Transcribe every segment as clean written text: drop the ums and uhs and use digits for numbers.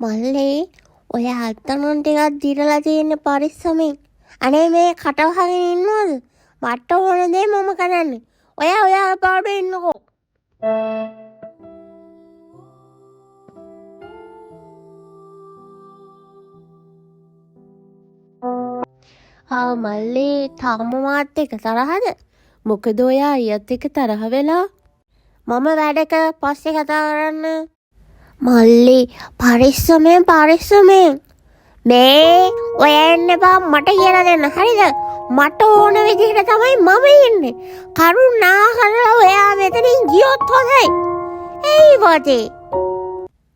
මල්ලේ ඔය අත්තනන් ටිකක් දිරලා තියෙන පරිස්සමෙන්. අනේ මේ කට වහගෙන ඉන්නවද? මට ඕන දේ මම කරන්නේ. ඔයා පාඩුවේ ඉන්නකෝ. මල්ලේ තාම මාත් එක්ක තරහද? මොකද ඔයා අයියත් එක්ක තරහ වෙලා? මම වැඩක පස්සේ කතා කරන්න. මල්ලි පරිස්සමෙන් මේ ඔය එන්න එපා මට කියලා දෙන්න හරිද? මට ඕන විදිහට තමයි මම ඉන්නේ. කරුණා කරලා ඔයා මෙතනින් ගියොත් හොඳයි. එයි වටේ.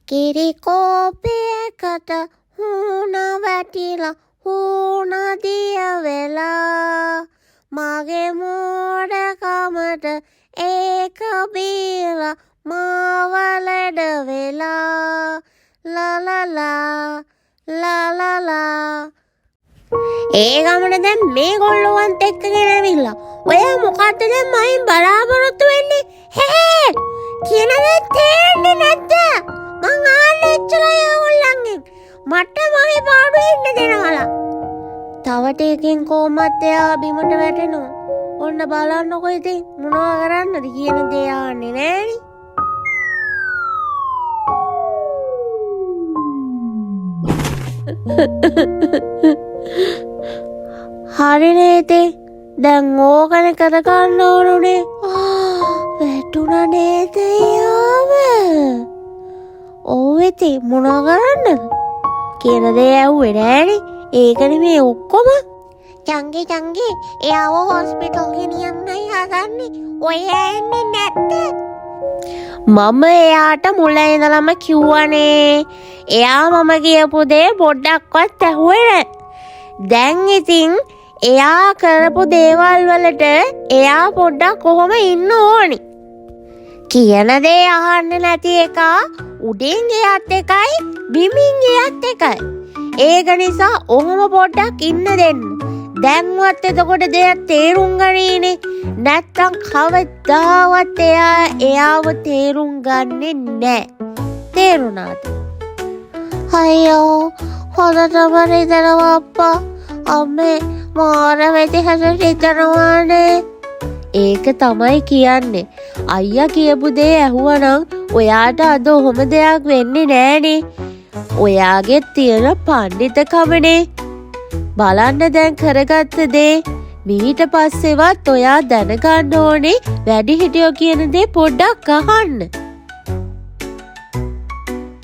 කිරි කෝපයකට හුණ වැටිලා හුණ දිය වෙලා මගේ මෝඩකමට ඒක බීලා මාවලඩ වෙලා ලා ඒ ගමන දැන් මේගොල්ලෝවත් එක්කගෙන ඇවිල්ලා ඔයා මොකද්ද දැන් මයින් බලාපොරොත්තු වෙන්නේ? හේ කියන දේ තේරෙන්නේ නැද්ද? මං ආන්නේ එච්චරයි ඔයගොල්ලන්ගෙන්. මට මගේ පාඩුවේ ඉන්න දෙනවලා. තව ටිකකින් කොහොමද එයා බිමට වැටෙනවා. ඔන්න බලන්නකො ඉතින් මොනවා කරන්නද කියන දේ ආන්නේ නෑනේ. හරිනේ ඉතින් දැන් ඕකනේ කර ගන්න ඕනුනේ. වැටුණා නේද යාව? ඔව් ඉතින් මොනවා කරන්නද කියන දේ ඇහුවේ නෑනේ. ඒකනේ මේ ඔක්කොම චංගේ එයාව හොස්පිටල් ගෙනියන්නයි හදන්නේ. ඔය එන්නේ නැත්ද? මම එයාට මුල ඉඳලම කිව්වනේ. එයා මම කියපු දේ පොඩ්ඩක්වත් ඇහුවේ නැහැ. දැන් ඉතින් එයා කරපු දේවල් වලට එයා පොඩ්ඩක් කොහොම ඉන්න ඕනි. කියන දේ අහන්න නැති එක උඩින් ගියත් එකයි බිමින් ගියත් එකයි. ඒක නිසා ඔහොම පොඩ්ඩක් ඉන්න දෙන්න. දැන්වත් එතකොට දෙයක් තේරුම් ගන්නීනේ. නැත්තම් කවදාවත් එයාව තේරුම් ගන්නෙ නෑ. තේරුණාද? අයියෝ හොඳටම රිදෙනවා අප්පා. අම්මේ මාර විදිහට රිදෙනවානේ. ඒක තමයි කියන්නේ. අයියා කියපු දේ ඇහුවනම් ඔයාට අද ඔහොම දෙයක් වෙන්නේ නෑනේ. ඔයාගේ තියෙන පඬිතකමනේ. බලන්න දැන් කරගත්ත දේ මීට පස්සෙවත් ඔයා දැනගන්න ඕනේ වැඩිහිටියෝ කියන දේ පොඩ්ඩක් අහන්න.